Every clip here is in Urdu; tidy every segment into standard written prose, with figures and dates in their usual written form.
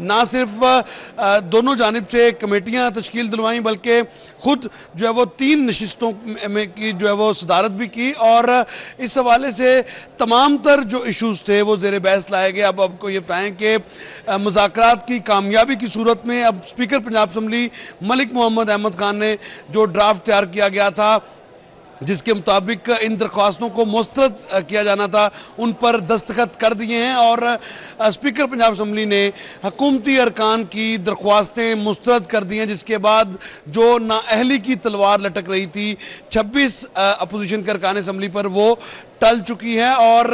نہ صرف دونوں جانب سے کمیٹیاں تشکیل دلوائیں بلکہ خود جو ہے وہ 3 نشستوں میں کی جو ہے وہ صدارت بھی کی، اور اس حوالے سے تمام تر جو ایشوز تھے وہ زیر بحث لائے گئے۔ اب آپ کو یہ بتائیں کہ مذاکرات کی کامیابی کی صورت میں اب اسپیکر پنجاب اسمبلی ملک محمد احمد خان نے جو ڈرافٹ تیار کیا گیا تھا جس کے مطابق ان درخواستوں کو مسترد کیا جانا تھا، ان پر دستخط کر دیے ہیں، اور اسپیکر پنجاب اسمبلی نے حکومتی ارکان کی درخواستیں مسترد کر دی ہیں، جس کے بعد جو نااہلی کی تلوار لٹک رہی تھی 26 اپوزیشن کے ارکان اسمبلی پر وہ ٹل چکی ہے، اور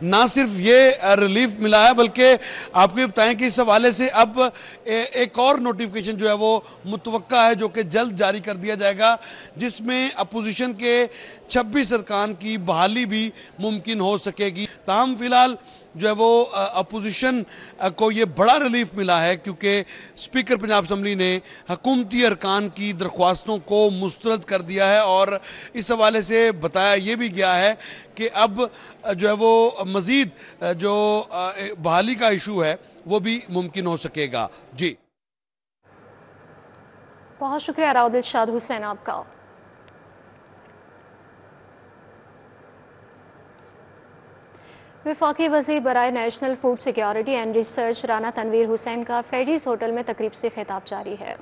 نہ صرف یہ ریلیف ملا ہے بلکہ آپ کو یہ بتائیں کہ اس حوالے سے اب ایک اور نوٹیفیکیشن جو ہے وہ متوقع ہے جو کہ جلد جاری کر دیا جائے گا، جس میں اپوزیشن کے 26 ارکان کی بحالی بھی ممکن ہو سکے گی۔ تاہم فی الحال جو ہے وہ اپوزیشن کو یہ بڑا ریلیف ملا ہے کیونکہ اسپیکر پنجاب اسمبلی نے حکومتی ارکان کی درخواستوں کو مسترد کر دیا ہے، اور اس حوالے سے بتایا یہ بھی گیا ہے کہ اب جو ہے وہ مزید جو بحالی کا ایشو ہے وہ بھی ممکن ہو سکے گا۔ جی بہت شکریہ راؤ دلشاد حسین آپ کا۔ وفاقی وزیر برائے national food security and research Rana Tanveer Hussain کا فریڈیز ہوٹل میں تقریب سے خطاب جاری ہے۔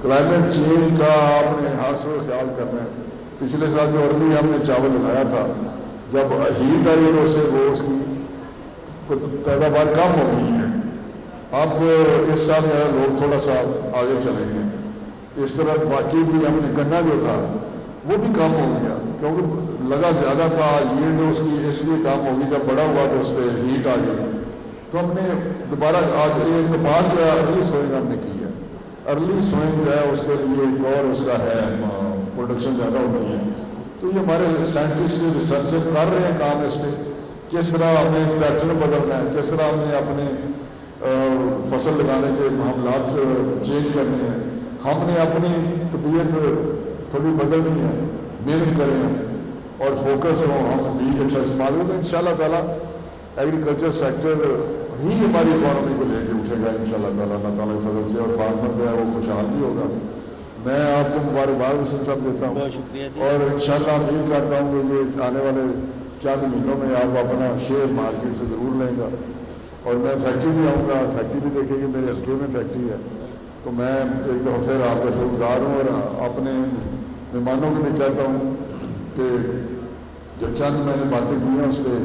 کلائمیٹ چینج کا آپ نے ہر سو خیال کرنا ہے۔ پچھلے سال جو ارلی ہم نے چاول لگایا تھا، جب ہیٹ آئی تو اس سے وہ اس کی پیداوار کم ہو گئی ہے۔ اب اس سال لوگ تھوڑا سا آگے چلیں گے۔ اس طرح باقی بھی ہم نے گنا جو تھا وہ بھی کم ہو گیا کیونکہ لگا زیادہ تھا، ییلڈ اس کی اس لیے کم ہوگی، جب بڑا ہوا تو اس پہ ہیٹ آ گئی، تو ہم نے دوبارہ آج ایک کپاس جو ہے ارلی سوئنگ ہم نے کی ہے۔ ارلی سوئنگ جو ہے اس کے لیے ایک اور اس کا ہے پروڈکشن زیادہ ہوتی ہے، تو یہ ہمارے سائنٹسٹ ریسرچر کر رہے ہیں کام اس پہ، کس طرح ہمیں پیٹرن بدلنا ہے، کس طرح ہمیں اپنے فصل لگانے کے معاملات چینج کرنے ہیں، ہم نے اپنی طبیعت تھوڑی بدلنی ہے، محنت کریں اور فوکس ہو، ہم بیج اچھا استعمال ہوگا انشاءاللہ تعالیٰ ایگریکلچر سیکٹر ہی ہماری اکانومی کو لے کے اٹھے گا انشاءاللہ تعالیٰ، اللہ تعالیٰ کے فضل سے، اور فارمر جو ہے وہ خوشحال بھی ہوگا۔ میں آپ کو مبارکباد وسیم صاحب دیتا ہوں، اور انشاءاللہ امید کرتا ہوں کہ یہ آنے والے چند مہینوں میں آپ اپنا شیئر مارکیٹ سے ضرور لیں گا، اور میں فیکٹری بھی آؤں گا، فیکٹری بھی دیکھیں گے، میرے حلقے میں فیکٹری ہے، تو میں ایک دفعہ پھر آپ کا شکر گزار ہوں، اور اپنے مہمانوں کو بھی کہتا ہوں کہ جو چند میں نے باتیں کی ہیں اس پہ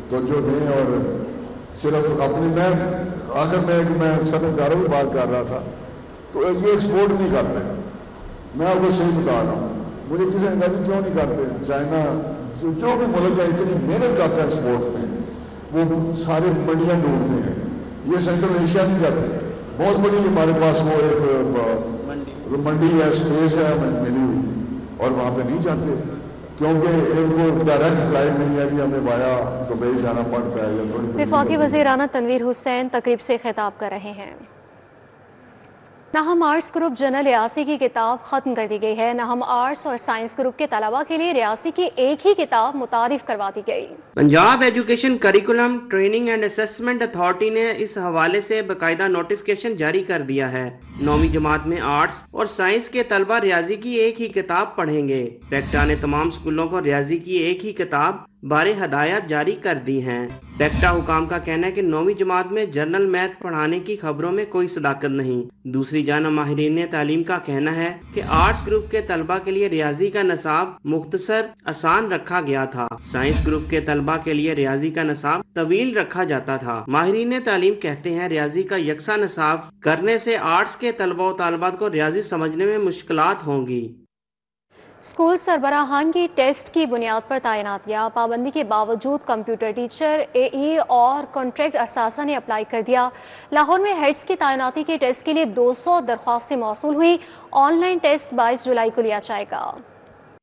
توجہ دیں، اور صرف اپنی میں آخر میں صنعت کاروں کی بات کر رہا تھا، تو یہ ایکسپورٹ نہیں کرتے، میں آپ کو صحیح بتا رہا ہوں، مجھے کسی نے کہا کہ کیوں نہیں کرتے، چائنا جو بھی ملک ہے اتنی محنت کرتا ہے ایکسپورٹ میں، وہ سارے منڈیاں ڈھونڈتے ہیں، یہ سینٹرل ایشیا نہیں جاتے، بہت بڑی ہمارے پاس وہ ایک منڈی ہے، اسپیس ہے ملی ہوئی، اور وہاں پہ نہیں جاتے کیونکہ ان کو ڈائریکٹ فلائٹ نہیں ہے کہ ہمیں وایا دبئی جانا پڑتا ہے، یا تھوڑی وفاقی وزیر رانا تنویر حسین تقریب سے خطاب کر رہے ہیں۔ ناہم آرٹس گروپ جنرل ریاضی کی کتاب ختم کر دی گئی ہے۔ ناہم آرٹس اور سائنس گروپ کے طلباء کے لیے ریاضی کی ایک ہی کتاب متعارف کروا دی گئی۔ Punjab education curriculum training and assessment authority نے اس حوالے سے باقاعدہ نوٹیفکیشن جاری کر دیا ہے۔ 9ویں جماعت میں آرٹس اور سائنس کے طلباء ریاضی کی ایک ہی کتاب پڑھیں گے۔ پیکٹا نے تمام اسکولوں کو ریاضی کی ایک ہی کتاب بارے ہدایات جاری کر دی ہیں۔ پیکٹا حکام کا کہنا ہے کہ 9ویں جماعت میں جنرل میتھ پڑھانے کی خبروں میں کوئی صداقت نہیں۔ دوسری جانب ماہرین تعلیم کا کہنا ہے کہ آرٹس گروپ کے طلباء کے لیے ریاضی کا نصاب مختصر آسان رکھا گیا تھا، سائنس گروپ کے طلباء کے لیے ریاضی کا نصاب طویل رکھا جاتا تھا۔ ماہرین تعلیم کہتے ہیں ریاضی کا یکساں نصاب کرنے سے آرٹس کے طلباء و طالبات کو ریاضی سمجھنے میں مشکلات ہوں گی۔ اسکول سربراہان کی ٹیسٹ کی بنیاد پر تعیناتیاں، پابندی کے باوجود کمپیوٹر ٹیچر، اے ای اور کانٹریکٹ اثاثہ نے اپلائی کر دیا۔ لاہور میں ہیڈز کی تعیناتی کے ٹیسٹ کے لیے 200 درخواستیں موصول ہوئی۔ آن لائن ٹیسٹ 22 جولائی کو لیا جائے گا۔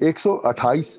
128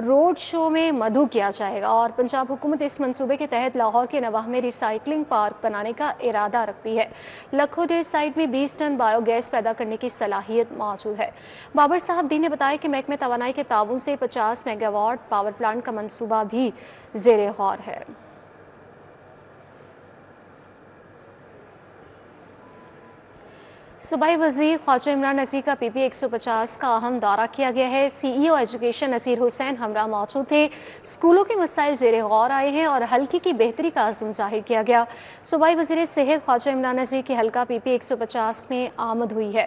روڈ شو میں مدعو کیا جائے گا اور پنجاب حکومت اس منصوبے کے تحت لاہور کے نواح میں ریسائکلنگ پارک بنانے کا ارادہ رکھتی ہے۔ لکھو ڈے سائٹ میں 20 ٹن بایو گیس پیدا کرنے کی صلاحیت موجود ہے۔ بابر صاحب دین نے بتایا کہ محکمہ توانائی کے تعاون سے 50 میگا واٹ پاور پلانٹ کا منصوبہ بھی زیر غور ہے۔ صوبائی وزیر خواجہ عمران نذیر کا PP 150 کا اہم دورہ کیا گیا ہے۔ CEO ایجوکیشن نذیر حسین ہمراہ موجود تھے۔ اسکولوں کے مسائل زیر غور آئے ہیں اور حلقے کی بہتری کا عزم ظاہر کیا گیا۔ صوبائی وزیر صحت خواجہ عمران نذیر کی حلقہ PP 150 میں آمد ہوئی ہے۔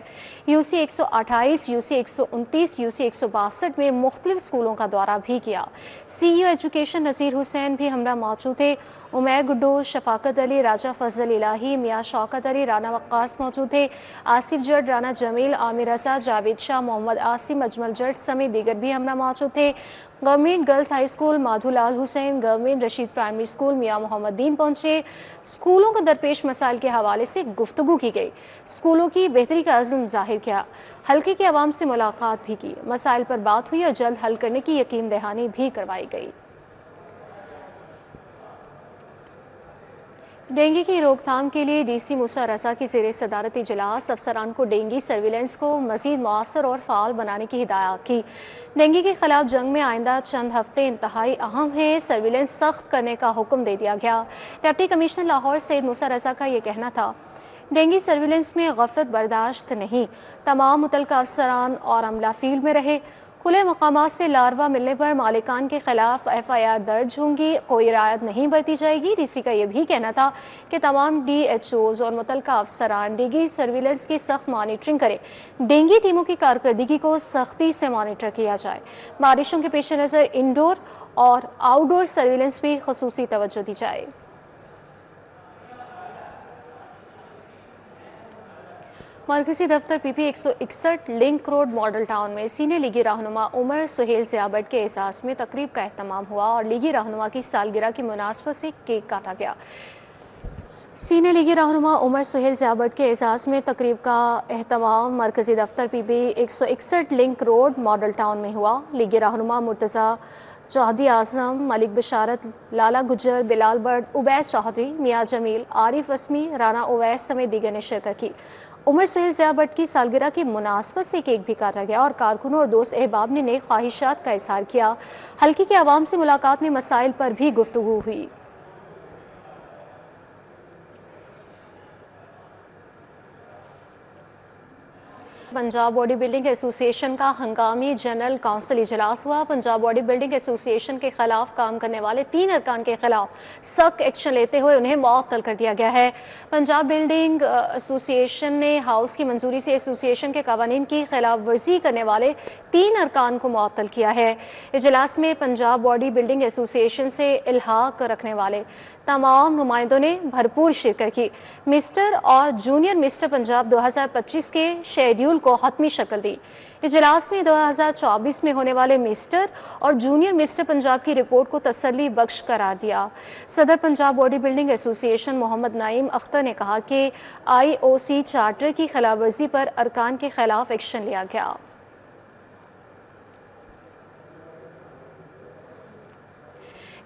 UC 128 UC 129 UC 162 میں مختلف اسکولوں کا دورہ بھی کیا۔ CEO ایجوکیشن نذیر حسین بھی ہمراہ موجود تھے۔ عمیر گڈو، شفاقت علی، راجہ فضل الہی، میاں شوکت علی، رانا وقاص موجود تھے۔ آصف جٹ، رانا جمیل، عامر رضا، جاوید شاہ، محمد عاصم، اجمل جٹ سمیت دیگر بھی ہمراہ موجود تھے۔ Government girls high school Madho Lal Hussain, government Rashid primary school Mian Muhammad دین پہنچے۔ اسکولوں کو درپیش مسائل کے حوالے سے گفتگو کی گئی، اسکولوں کی بہتری کا عزم ظاہر کیا، حلقے کے عوام سے ملاقات بھی کی، مسائل پر بات ہوئی اور جلد حل کرنے کی یقین دہانی بھی کروائی گئی۔ ڈینگی کی روک تھام کے لیے DC موسیٰ رضا کی زیر صدارت اجلاس افسران کو ڈینگی سرویلنس کو مزید مؤثر اور فعال بنانے کی ہدایات کی۔ ڈینگی کے خلاف جنگ میں آئندہ چند ہفتے انتہائی اہم ہیں، سرویلنس سخت کرنے کا حکم دے دیا گیا۔ ڈپٹی کمشنر لاہور سید موسیٰ رضا کا یہ کہنا تھا، ڈینگی سرویلنس میں غفلت برداشت نہیں، تمام متعلقہ افسران اور عملہ فیلڈ میں رہے۔ کھلے مقامات سے لاروا ملنے پر مالکان کے خلاف FIR درج ہوں گی، کوئی رعایت نہیں برتی جائے گی۔ DC کا یہ بھی کہنا تھا کہ تمام DHOs اور متعلقہ افسران ڈینگی سرویلنس کی سخت مانیٹرنگ کریں، ڈینگی ٹیموں کی کارکردگی کو سختی سے مانیٹر کیا جائے، بارشوں کے پیش نظر انڈور اور آؤٹ ڈور سرویلنس بھی خصوصی توجہ دی جائے۔ مرکزی دفتر PP 161 link road model town میں سینئر لیگی رہنما عمر سہیل ضیاء بٹ کے اعزاز میں تقریب کا اہتمام ہوا اور لیگی رہنما کی سالگرہ کی مناسبت سے کیک کاٹا گیا۔ سینئر لیگی رہنما عمر سہیل ضیاء بٹ کے اعزاز میں تقریب کا اہتمام مرکزی دفتر PP 161 link road model town میں ہوا۔ لیگی رہنما مرتضیٰ چودھری اعظم، ملک بشارت، لالا گجر، بلال بٹ، عبید چودھری، میاں جمیل، عارف اسمی، رانا اویس سمیت دیگر نے شرکت کی۔ عمر سہیل ضیاء بٹ کی سالگرہ کی مناسبت سے کیک بھی کاٹا گیا اور کارکنوں اور دوست احباب نے نیک خواہشات کا اظہار کیا۔ حلقے کے عوام سے ملاقات میں مسائل پر بھی گفتگو ہوئی۔ پنجاب باڈی بلڈنگ ایسوسی ایشن کا ہنگامی جنرل کونسل اجلاس ہوا۔ پنجاب باڈی بلڈنگ ایسوسی ایشن کے خلاف کام کرنے والے 3 ارکان کے خلاف سخت ایکشن لیتے ہوئے انہیں معطل کر دیا گیا ہے۔ پنجاب بلڈنگ ایسوسی ایشن نے ہاؤس کی منظوری سے ایسوسی ایشن کے قوانین کی خلاف ورزی کرنے والے 3 ارکان کو معطل کیا ہے۔ اجلاس میں پنجاب باڈی بلڈنگ ایسوسی ایشن سے الحاق رکھنے والے تمام نمائندوں نے بھرپور شرکت کی۔ مسٹر اور جونیئر مسٹر پنجاب 2025 کے شیڈیول کو حتمی شکل دی۔ اجلاس میں 2024 میں ہونے والے مسٹر اور جونیئر مسٹر پنجاب کی رپورٹ کو تسلی بخش قرار دیا۔ صدر پنجاب باڈی بلڈنگ ایسوسی ایشن محمد نعیم اختر نے کہا کہ IOC چارٹر کی خلاف ورزی پر ارکان کے خلاف ایکشن لیا گیا۔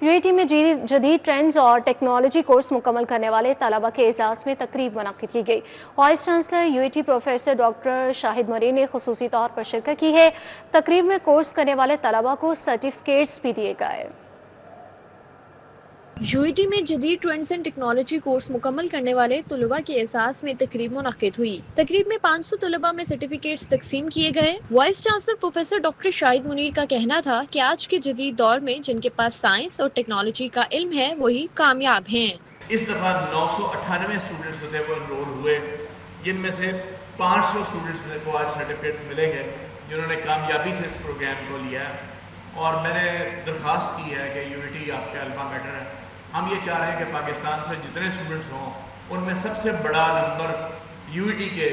UAT میں جدید ٹرینڈز اور ٹیکنالوجی کورس مکمل کرنے والے طلبہ کے اعزاز میں تقریب منعقد کی گئی۔ Vice chancellor UAT professor doctor Shahid مرین نے خصوصی طور پر شرکت کی ہے۔ تقریب میں کورس کرنے والے طلبہ کو سرٹیفکیٹس بھی دیے گئے۔ UAT میں جدید ٹرینڈز اینڈ ٹیکنالوجی کورس مکمل کرنے والے طلباء کے اعزاز میں تقریب منعقد ہوئی۔ تقریب میں 500 طلباء میں سرٹیفکیٹس تقسیم کیے گئے۔ وائس چانسلر پروفیسر ڈاکٹر شاہد منیر کا کہنا تھا کہ آج کے جدید دور میں جن کے پاس سائنس اور ٹیکنالوجی کا علم ہے وہی کامیاب ہیں۔ اس دفعہ 998 اسٹوڈنٹس جو تھے وہ انرول ہوئے، جن میں سے 500 اسٹوڈنٹس کو آج سرٹیفکیٹس ملیں گے جنہوں نے کامیابی سے اس پروگرام کو لیا ہے۔ اور میں نے درخواست کی ہے کہ UAT آپ کا الما میٹر ہے، ہم یہ چاہ رہے ہیں کہ پاکستان سے جتنے اسٹوڈنٹس ہوں ان میں سب سے بڑا نمبر UAT کے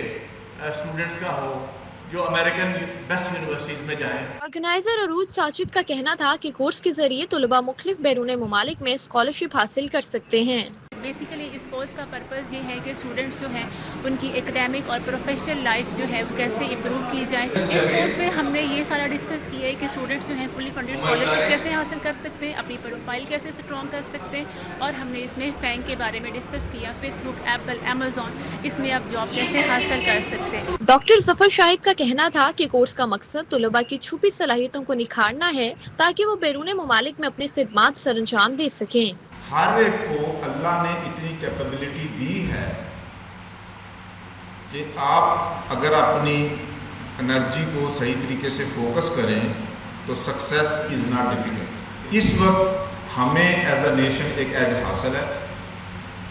اسٹوڈنٹس کا ہو جو امریکن بیسٹ یونیورسٹیز میں جائیں۔ آرگنائزر عروج ساجد کا کہنا تھا کہ کورس کے ذریعے طلباء مختلف بیرون ممالک میں اسکالرشپ حاصل کر سکتے ہیں۔ بیسیکلی اس کورس کا پرپز یہ ہے کہ اسٹوڈنٹس جو ہیں ان کی ایکڈیمک اور پروفیشنل لائف جو ہے وہ کیسے امپروو کی جائے. اس کورس میں ہم نے یہ سارا ڈسکس کیا ہے کہ اسٹوڈنٹس جو ہیں فلی فنڈیڈ اسکالرشپ کیسے حاصل کر سکتے ہیں, اپنی پروفائل کیسے اسٹرانگ کر سکتے ہیں, اور ہم نے اس میں فینک کے بارے میں ڈسکس کیا, فیس بک, ایپل, امیزون, اس میں آپ جاب کیسے حاصل کر سکتے ہیں. ڈاکٹر ظفر شاہد کا کہنا تھا کہ کورس کا مقصد طلباء کی چھپی صلاحیتوں کو نکھارنا ہے تاکہ وہ بیرون ممالک میں اپنی خدمات سر انجام دے سکیں. ہر ایک کو اللہ نے اتنی کیپیبلٹی دی ہے کہ آپ اگر اپنی انرجی کو صحیح طریقے سے فوکس کریں تو سکسیس از ناٹ ڈیفیکلٹ. اس وقت ہمیں ایز اے نیشن ایک ایج حاصل ہے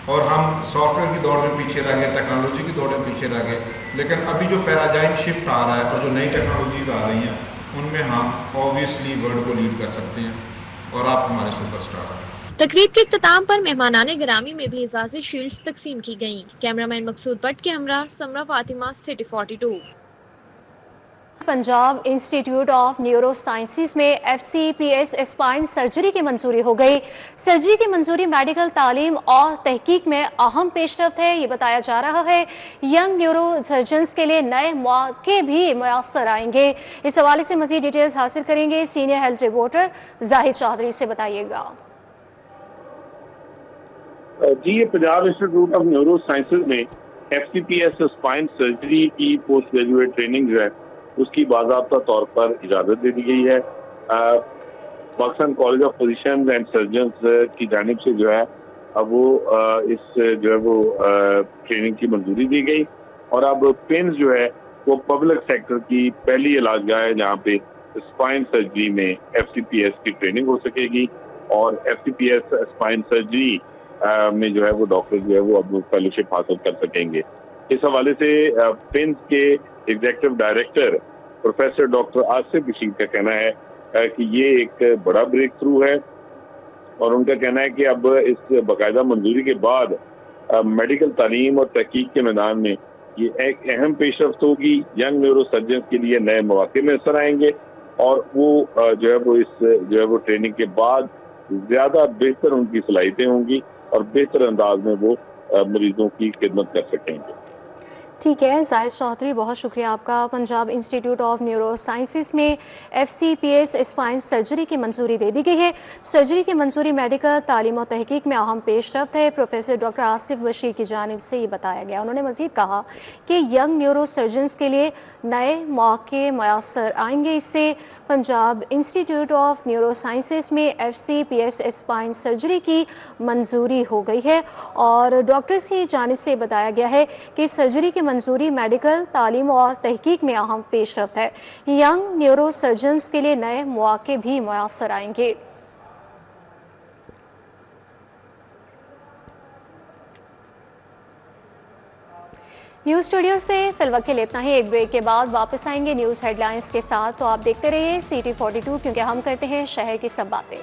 اور ہم سافٹ ویئر کی دوڑ میں پیچھے رہ گئے, ٹیکنالوجی کی دوڑ میں پیچھے رہ گئے, لیکن ابھی جو پیراڈائم شفٹ آ رہا ہے اور جو نئی ٹیکنالوجیز آ رہی ہیں ان میں ہم آبویسلی ورلڈ کو لیڈ کر سکتے ہیں اور آپ ہمارے سپر اسٹار ہیں. تقریب کے اختتام پر مہمانان گرامی میں بھی اعزازی شیلڈز تقسیم کی گئیں. کیمرامین مقصود بٹ کے ہمراہ Samra Fatima, city 42. Punjab institute of neuro sciences میں FCPS اسپائن سرجری کی منظوری ہو گئی. سرجری کی منظوری میڈیکل تعلیم اور تحقیق میں اہم پیش رفت ہے. یہ بتایا جا رہا ہے ینگ نیورو سرجنز کے لیے نئے مواقع بھی میسر آئیں گے. اس حوالے سے مزید ڈیٹیلز حاصل کریں گے سینئر ہیلتھ رپورٹر زاہد چودھری سے. بتائیے گا. جی, یہ Punjab institute of neuro sciences میں FCPS اسپائن سرجری کی پوسٹ گریجویٹ ٹریننگ جو ہے اس کی باضابطہ طور پر اجازت دے دی گئی ہے. Pakistan college of physicians and surgeons کی جانب سے جو ہے اب وہ اس جو ہے وہ ٹریننگ کی منظوری دی گئی, اور اب پنز جو ہے وہ پبلک سیکٹر کی پہلی علاج گاہ ہے جہاں پہ اسپائن سرجری میں FCPS کی ٹریننگ ہو سکے گی, اور FCPS اسپائن سرجری میں جو ہے وہ ڈاکٹر جو ہے وہ اب فیلوشپ حاصل کر سکیں گے. اس حوالے سے پنز کے executive director professor doctor Asif Bashir کا کہنا ہے کہ یہ ایک بڑا بریک تھرو ہے, اور ان کا کہنا ہے کہ اب اس باقاعدہ منظوری کے بعد میڈیکل تعلیم اور تحقیق کے میدان میں یہ ایک اہم پیش رفت ہوگی. ینگ نیورو سرجنز کے لیے نئے مواقع میسر آئیں گے, اور وہ جو ہے وہ اس جو ہے وہ ٹریننگ کے بعد زیادہ بہتر ان کی صلاحیتیں ہوں گی اور بہتر انداز میں وہ مریضوں کی خدمت کر سکیں گے. ٹھیک ہے زاہد چودھری, بہت شکریہ آپ کا. Punjab institute of neuro sciences میں FCPS اسپائن سرجری کی منظوری دے دی گئی ہے. سرجری کی منظوری میڈیکل تعلیم و تحقیق میں اہم پیش رفت ہے. پروفیسر ڈاکٹر آصف بشیر کی جانب سے یہ بتایا گیا. انہوں نے مزید کہا کہ ینگ نیورو سرجنز کے لیے نئے مواقع میسر آئیں گے. اس سے Punjab institute of neuro sciences میں FCPS اسپائن سرجری کی منظوری ہو گئی ہے, اور ڈاکٹرز کی جانب سے بتایا گیا ہے کہ سرجری کی منظوری میڈیکل تعلیم اور تحقیق میں اہم پیش رفت ہے. ینگ نیورو سرجنز کے لیے نئے مواقع بھی میسر آئیں گے. نیوز اسٹوڈیو سے فی الوقت کے لیے اتنا ہی. ایک بریک کے بعد واپس آئیں گے نیوز ہیڈ لائنز کے ساتھ, تو آپ دیکھتے رہیے CT 42 کیونکہ ہم کرتے ہیں شہر کی سب باتیں.